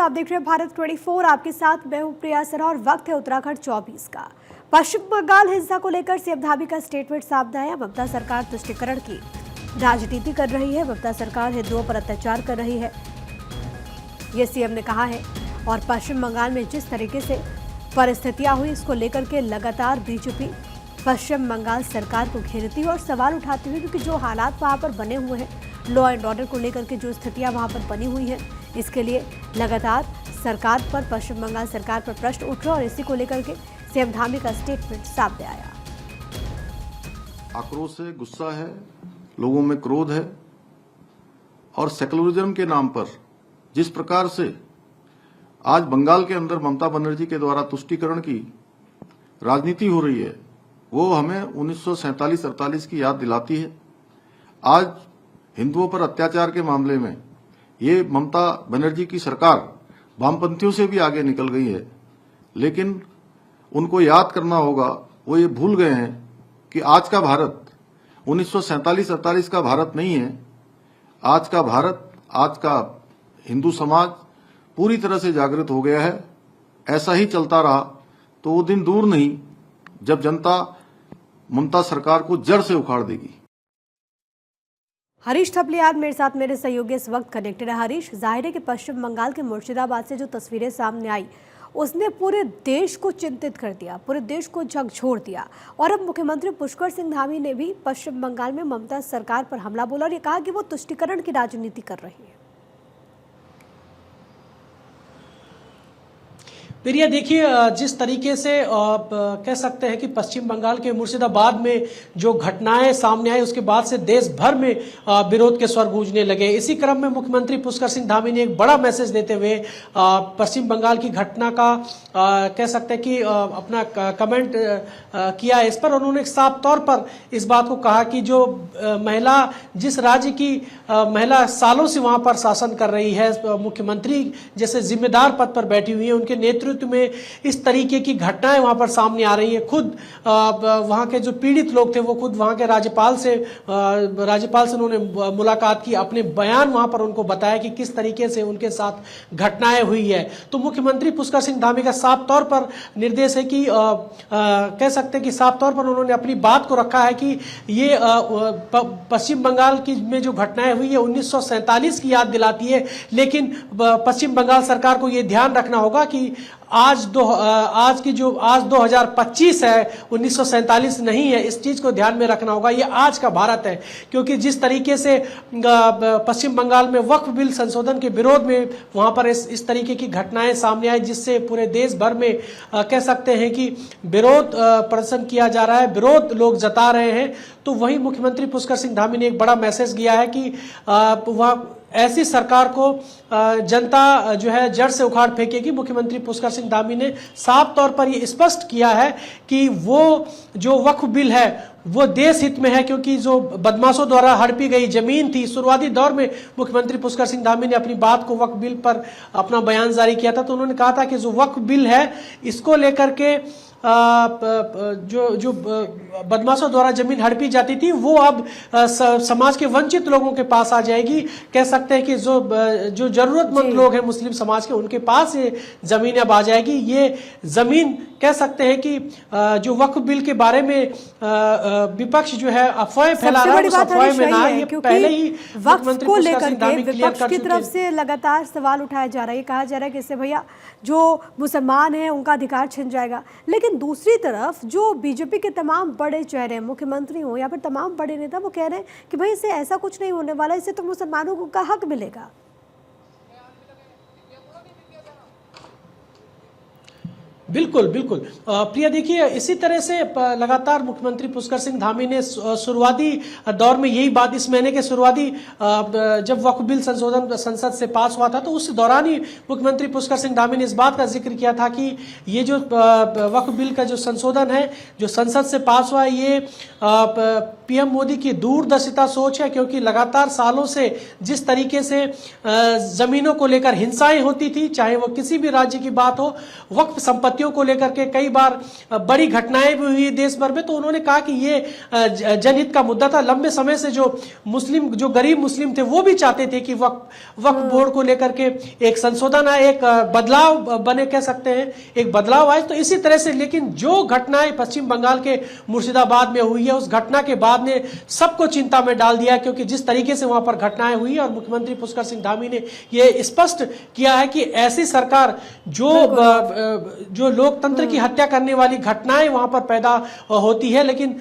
आप देख रहे हैं भारत 24। आपके साथ मैं हूं प्रिया सरा और वक्त है उत्तराखंड 24 का। पश्चिम बंगाल हिंसा को लेकर सीएम धामी का स्टेटमेंट सामने आया। ममता सरकार तुष्टीकरण की राजनीति कर रही है। ममता सरकार हिंदुओं पर अत्याचार कर रही है, ये सीएम ने कहा है। और पश्चिम बंगाल में जिस तरीके से परिस्थितियां हुई, इसको लेकर के लगातार बीजेपी पश्चिम बंगाल सरकार को घेरती है और सवाल उठाती हुई, क्योंकि जो हालात वहां पर बने हुए हैं, लॉ एंड ऑर्डर को लेकर के जो स्थितियां वहां पर बनी हुई हैं, इसके लिए लगातार सरकार पर, पश्चिम बंगाल सरकार पर प्रश्न उठ रहे और इसी को लेकर के सीएम धामी का स्टेटमेंट सामने आया। आक्रोश है, गुस्सा है, लोगों में क्रोध है और सेकुलरिज्म के नाम पर जिस प्रकार से आज बंगाल के अंदर ममता बनर्जी के द्वारा तुष्टीकरण की राजनीति हो रही है, वो हमें 1947-48 की याद दिलाती है। आज हिंदुओं पर अत्याचार के मामले में ये ममता बनर्जी की सरकार वामपंथियों से भी आगे निकल गई है, लेकिन उनको याद करना होगा, वो ये भूल गए हैं कि आज का भारत 1947-48 का भारत नहीं है। आज का भारत, आज का हिंदू समाज पूरी तरह से जागृत हो गया है। ऐसा ही चलता रहा तो वो दिन दूर नहीं जब जनता ममता सरकार को जड़ से उखाड़ देगी। हरीश थपलियाल मेरे साथ, मेरे सहयोगी इस वक्त कनेक्टेड है। हरीश, जाहिर है कि पश्चिम बंगाल के मुर्शिदाबाद से जो तस्वीरें सामने आई, उसने पूरे देश को चिंतित कर दिया, पूरे देश को झकझोर दिया। और अब मुख्यमंत्री पुष्कर सिंह धामी ने भी पश्चिम बंगाल में ममता सरकार पर हमला बोला और ये कहा कि वो तुष्टीकरण की राजनीति कर रही है। प्रिया, देखिए, जिस तरीके से कह सकते हैं कि पश्चिम बंगाल के मुर्शिदाबाद में जो घटनाएं सामने आई, उसके बाद से देश भर में विरोध के स्वर गूंजने लगे। इसी क्रम में मुख्यमंत्री पुष्कर सिंह धामी ने एक बड़ा मैसेज देते हुए पश्चिम बंगाल की घटना का कह सकते हैं कि अपना कमेंट किया इस पर। उन्होंने साफ तौर पर इस बात को कहा कि जो महिला, जिस राज्य की महिला सालों से वहां पर शासन कर रही है, मुख्यमंत्री जैसे जिम्मेदार पद पर बैठी हुई है, उनके नेतृत्व में इस तरीके की घटनाएं वहां पर सामने आ रही है। खुद वहां के जो पीड़ित लोग थे, वो खुद वहां के राज्यपाल से उन्होंने मुलाकात की, अपने बयान वहां पर उनको बताया कि किस तरीके से उनके साथ घटनाएं हुई है। तो मुख्यमंत्री पुष्कर सिंह धामी का साफ तौर पर निर्देश है कि कह सकते हैं कि साफ तौर पर उन्होंने अपनी बात को रखा है कि ये पश्चिम बंगाल की में जो घटनाएं हुई है 1947 की याद दिलाती है। लेकिन पश्चिम बंगाल सरकार को यह ध्यान रखना होगा कि आज 2025 है, 1947 नहीं है। इस चीज को ध्यान में रखना होगा। ये आज का भारत है, क्योंकि जिस तरीके से पश्चिम बंगाल में वक्फ बिल संशोधन के विरोध में वहां पर इस तरीके की घटनाएं सामने आई, जिससे पूरे देश भर में कह सकते हैं कि विरोध प्रदर्शन किया जा रहा है, विरोध लोग जता रहे हैं। तो वहीं मुख्यमंत्री पुष्कर सिंह धामी ने एक बड़ा मैसेज दिया है कि वह ऐसी सरकार को जनता जो है जड़ से उखाड़ फेंकेगी। मुख्यमंत्री पुष्कर सिंह धामी ने साफ तौर पर यह स्पष्ट किया है कि वो जो वक्फ बिल है वो देश हित में है, क्योंकि जो बदमाशों द्वारा हड़पी गई जमीन थी, शुरुआती दौर में मुख्यमंत्री पुष्कर सिंह धामी ने अपनी बात को वक्फ बिल पर अपना बयान जारी किया था। तो उन्होंने कहा था कि जो वक्फ बिल है, इसको लेकर के जो बदमाशों द्वारा जमीन हड़पी जाती थी, वो अब समाज के वंचित लोगों के पास आ जाएगी। कह सकते हैं कि जो जरूरतमंद लोग हैं मुस्लिम समाज के, उनके पास ये जमीन अब आ जाएगी। ये जमीन कह सकते हैं कि जो वक्फ बिल के बारे में विपक्ष जो है अफवाहें फैला रहा है, उस अफवाह में ना आए। ये पहले ही वक्फ को लेकर के विपक्ष की तरफ से लगातार सवाल उठाया जा रहा है। कहा जा रहा है कि इससे भैया जो मुसलमान हैं उनका अधिकार छिन जाएगा। लेकिन दूसरी तरफ जो बीजेपी के तमाम बड़े चेहरे, मुख्यमंत्री हो या फिर तमाम बड़े नेता, वो कह रहे हैं कि भाई इससे ऐसा कुछ नहीं होने वाला, इससे तो मुसलमानों को का हक मिलेगा। बिल्कुल बिल्कुल प्रिया, देखिए, इसी तरह से लगातार मुख्यमंत्री पुष्कर सिंह धामी ने शुरुआती दौर में यही बात, इस महीने के शुरुआती जब वक्फ बिल संशोधन संसद से पास हुआ था, तो उस दौरान ही मुख्यमंत्री पुष्कर सिंह धामी ने इस बात का जिक्र किया था कि ये जो वक्फ बिल का जो संशोधन है, जो संसद से पास हुआ, ये पीएम मोदी की दूरदर्शिता सोच है। क्योंकि लगातार सालों से जिस तरीके से जमीनों को लेकर हिंसाएं होती थी, चाहे वो किसी भी राज्य की बात हो, वक्फ संपत्ति भर्तियों को लेकर के कई बार बड़ी घटनाएं भी हुई देश भर में, तो उन्होंने कहा कि ये जनहित का मुद्दा था। लंबे समय से जो गरीब मुस्लिम थे वो भी चाहते थे कि वक्फ बोर्ड को लेकर के एक संशोधन आए, एक बदलाव बने, कह सकते हैं एक बदलाव आए। तो इसी तरह से लेकिन जो घटनाएं पश्चिम बंगाल के मुर्शिदाबाद में हुई है, उस घटना के बाद ने सबको चिंता में डाल दिया, क्योंकि जिस तरीके से वहां पर घटनाएं हुई और मुख्यमंत्री पुष्कर सिंह धामी ने यह स्पष्ट किया है कि ऐसी सरकार जो लोकतंत्र की हत्या करने वाली घटनाएं वहां पर पैदा होती है, लेकिन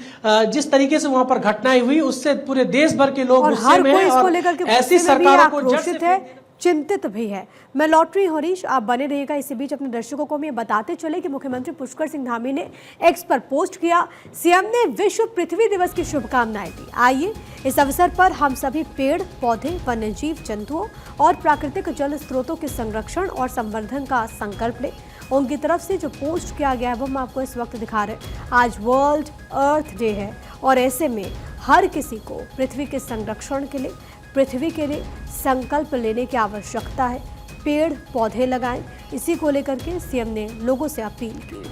जिस तरीके से वहां पर घटनाएं हुई उससे पूरे देश भर के लोग गुस्से में हैं और ऐसी सरकारों को जड़ से चिंतित भी है। मैं लौट रही हूं हरीश, आप बने रहिएगा। इसी बीच अपने दर्शकों को हम ये बताते चले कि मुख्यमंत्री पुष्कर सिंह धामी ने एक्स पर पोस्ट किया, सीएम ने विश्व पृथ्वी दिवस की शुभकामनाएं दी। आइए इस अवसर पर हम सभी पेड़ पौधे, वन्यजीव जंतुओं और प्राकृतिक जल स्रोतों के संरक्षण और संवर्धन का संकल्प लें। उनकी तरफ से जो पोस्ट किया गया है वो हम आपको इस वक्त दिखा रहे हैं। आज वर्ल्ड अर्थ डे है और ऐसे में हर किसी को पृथ्वी के संरक्षण के लिए, पृथ्वी के लिए संकल्प लेने की आवश्यकता है। पेड़ पौधे लगाएं, इसी को लेकर के सीएम ने लोगों से अपील की।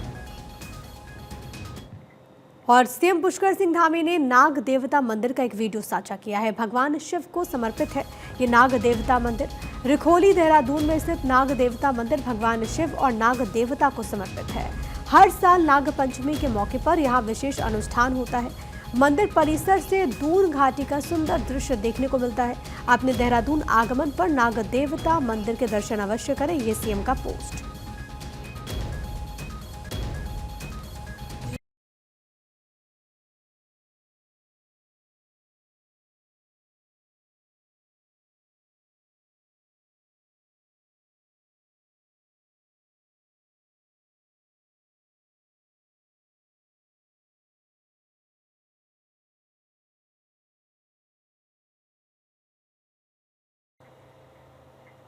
और सीएम पुष्कर सिंह धामी ने नाग देवता मंदिर का एक वीडियो साझा किया है। भगवान शिव को समर्पित है ये नाग देवता मंदिर। रिखोली देहरादून में स्थित नाग देवता मंदिर भगवान शिव और नाग देवता को समर्पित है। हर साल नाग पंचमी के मौके पर यहाँ विशेष अनुष्ठान होता है। मंदिर परिसर से दून घाटी का सुंदर दृश्य देखने को मिलता है। अपने देहरादून आगमन पर नाग देवता मंदिर के दर्शन अवश्य करें, ये सीएम का पोस्ट।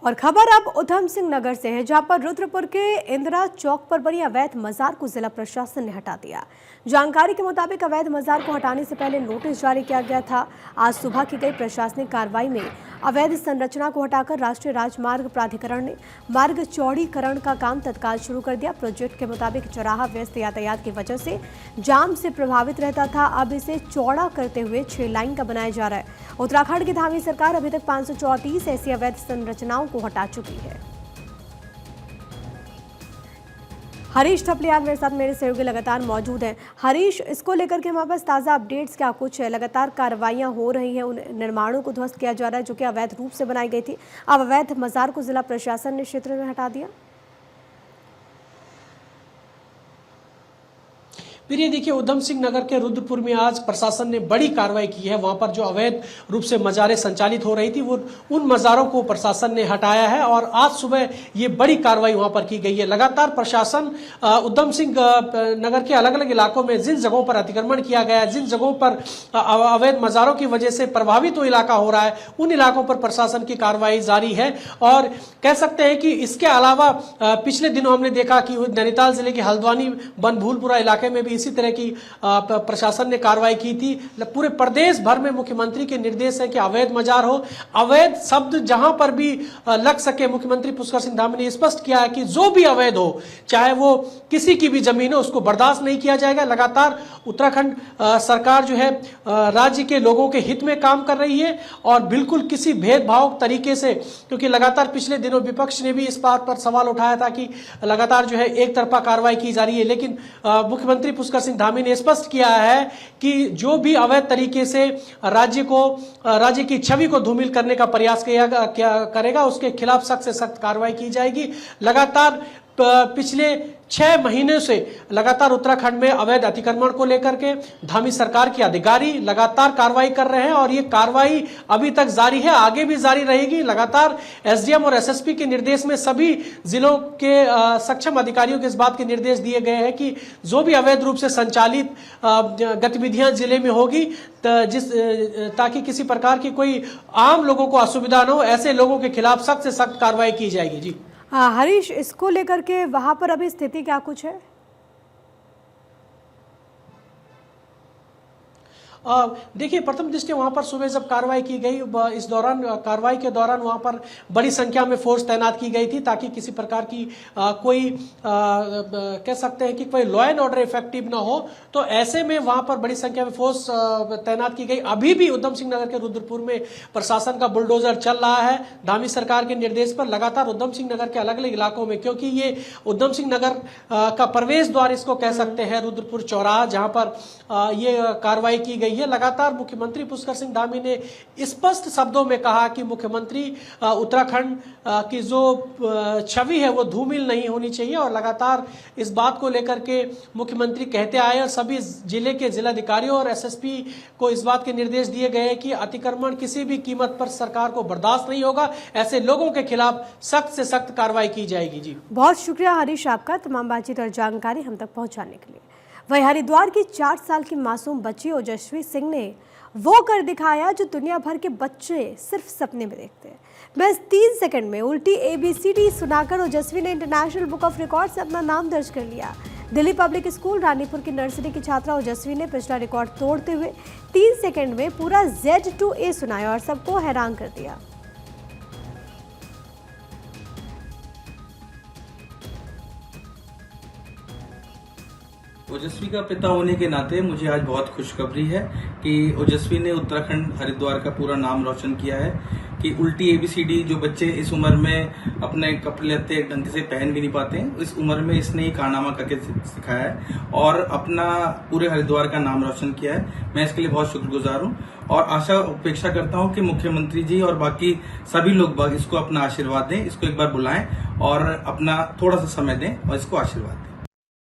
और खबर अब उधम सिंह नगर से है, जहां पर रुद्रपुर के इंदिरा चौक पर बनी अवैध मजार को जिला प्रशासन ने हटा दिया। जानकारी के मुताबिक अवैध मजार को हटाने से पहले नोटिस जारी किया गया था। आज सुबह की गई प्रशासनिक कार्रवाई में अवैध संरचना को हटाकर राष्ट्रीय राजमार्ग प्राधिकरण ने मार्ग चौड़ीकरण का काम तत्काल शुरू कर दिया। प्रोजेक्ट के मुताबिक चौराहा व्यस्त यातायात की वजह से जाम से प्रभावित रहता था, अब इसे चौड़ा करते हुए 6 लाइन का बनाया जा रहा है। उत्तराखंड की धामी सरकार अभी तक 534 ऐसी अवैध संरचनाओं को हटा चुकी है। हरीश थपलियाल मेरे साथ, मेरे सहयोगी लगातार मौजूद हैं। हरीश, इसको लेकर के हमारे पास ताज़ा अपडेट्स क्या कुछ है? लगातार कार्रवाइयां हो रही हैं, उन निर्माणों को ध्वस्त किया जा रहा है जो कि अवैध रूप से बनाई गई थी। अब अवैध मजार को जिला प्रशासन ने क्षेत्र में हटा दिया। फिर ये देखिए, उधम सिंह नगर के रुद्रपुर में आज प्रशासन ने बड़ी कार्रवाई की है। वहां पर जो अवैध रूप से मजारें संचालित हो रही थी, वो उन मजारों को प्रशासन ने हटाया है और आज सुबह ये बड़ी कार्रवाई वहां पर की गई है। लगातार प्रशासन उधम सिंह नगर के अलग अलग इलाकों में जिन जगहों पर अतिक्रमण किया गया है, जिन जगहों पर अवैध मजारों की वजह से प्रभावित वो इलाका हो रहा है, उन इलाकों पर प्रशासन की कार्रवाई जारी है। और कह सकते हैं कि इसके अलावा पिछले दिनों हमने देखा कि नैनीताल जिले के हल्द्वानी बनभूलपुरा इलाके में भी इसी तरह की प्रशासन ने कार्रवाई की थी। पूरे प्रदेश भर में मुख्यमंत्री के निर्देश है कि अवैध मजार हो, अवैध शब्द जहां पर भी लग सके, मुख्यमंत्री पुष्कर सिंह धामी ने स्पष्ट किया है कि जो भी अवैध हो, चाहे वो किसी की भी जमीन हो, उसको बर्दाश्त नहीं किया जाएगा। लगातार उत्तराखंड सरकार जो है राज्य के लोगों के हित में काम कर रही है और बिल्कुल किसी भेदभाव तरीके से, क्योंकि लगातार पिछले दिनों विपक्ष ने भी इस बात पर सवाल उठाया था कि लगातार जो है एक तरफा कार्रवाई की जा रही है, लेकिन मुख्यमंत्री पुष्कर सिंह धामी ने स्पष्ट किया है कि जो भी अवैध तरीके से राज्य की छवि को धूमिल करने का प्रयास करेगा, उसके खिलाफ सख्त से सख्त कार्रवाई की जाएगी। लगातार पिछले 6 महीने से लगातार उत्तराखंड में अवैध अतिक्रमण को लेकर के धामी सरकार के अधिकारी लगातार कार्रवाई कर रहे हैं और ये कार्रवाई अभी तक जारी है, आगे भी जारी रहेगी। लगातार एसडीएम और एसएसपी के निर्देश में सभी जिलों के सक्षम अधिकारियों को इस बात के निर्देश दिए गए हैं कि जो भी अवैध रूप से संचालित गतिविधियां जिले में होगी, ताकि किसी प्रकार की कोई आम लोगों को असुविधा न हो, ऐसे लोगों के खिलाफ सख्त से सख्त कार्रवाई की जाएगी। जी हरीश, इसको लेकर के वहां पर अभी स्थिति क्या कुछ है? देखिए, प्रथम दृष्टि वहां पर सुबह जब कार्रवाई की गई, इस दौरान कार्रवाई के दौरान वहां पर बड़ी संख्या में फोर्स तैनात की गई थी ताकि किसी प्रकार की कोई कह सकते हैं कि कोई लॉ एंड ऑर्डर इफेक्टिव ना हो। तो ऐसे में वहां पर बड़ी संख्या में फोर्स तैनात की गई। अभी भी उधम सिंह नगर के रुद्रपुर में प्रशासन का बुलडोजर चल रहा है। धामी सरकार के निर्देश पर लगातार उधम सिंह नगर के अलग अलग इलाकों में, क्योंकि ये उधम सिंह नगर का प्रवेश द्वार इसको कह सकते हैं, रुद्रपुर चौराहा, जहां पर ये कार्रवाई की गई है। लगातार मुख्यमंत्री पुष्कर सिंह धामी ने स्पष्ट शब्दों में कहा कि मुख्यमंत्री उत्तराखंड की जो छवि है वो धूमिल नहीं होनी चाहिए, और लगातार इस बात को लेकर के मुख्यमंत्री कहते आए और सभी जिले के जिलाधिकारियों और एसएसपी को इस बात के निर्देश दिए गए कि अतिक्रमण किसी भी कीमत पर सरकार को बर्दाश्त नहीं होगा। ऐसे लोगों के खिलाफ सख्त से सख्त कार्रवाई की जाएगी। जी, बहुत शुक्रिया हरीश आपका तमाम बातचीत और जानकारी हम तक पहुंचाने के लिए। वहीं हरिद्वार की 4 साल की मासूम बच्ची ओजस्वी सिंह ने वो कर दिखाया जो दुनिया भर के बच्चे सिर्फ सपने में देखते हैं। बस 3 सेकंड में उल्टी ABCD सुनाकर ओजस्वी ने इंटरनेशनल बुक ऑफ रिकॉर्ड से अपना नाम दर्ज कर लिया। दिल्ली पब्लिक स्कूल रानीपुर की नर्सरी की छात्रा ओजस्वी ने पिछला रिकॉर्ड तोड़ते हुए 3 सेकंड में पूरा Z to A सुनाया और सबको हैरान कर दिया। ओजस्वी का पिता होने के नाते मुझे आज बहुत खुशखबरी है कि ओजस्वी ने उत्तराखंड हरिद्वार का पूरा नाम रोशन किया है कि उल्टी ABCD जो बच्चे इस उम्र में अपने कपड़े लत्ते ढंग से पहन भी नहीं पाते हैं, इस उम्र में इसने ही कारनामा करके सिखाया है और अपना पूरे हरिद्वार का नाम रोशन किया है। मैं इसके लिए बहुत शुक्रगुजार हूं और आशा अपेक्षा करता हूं कि मुख्यमंत्री जी और बाकी सभी लोग इसको अपना आशीर्वाद दें, इसको एक बार बुलाएं और अपना थोड़ा सा समय दें और इसको आशीर्वाद दें।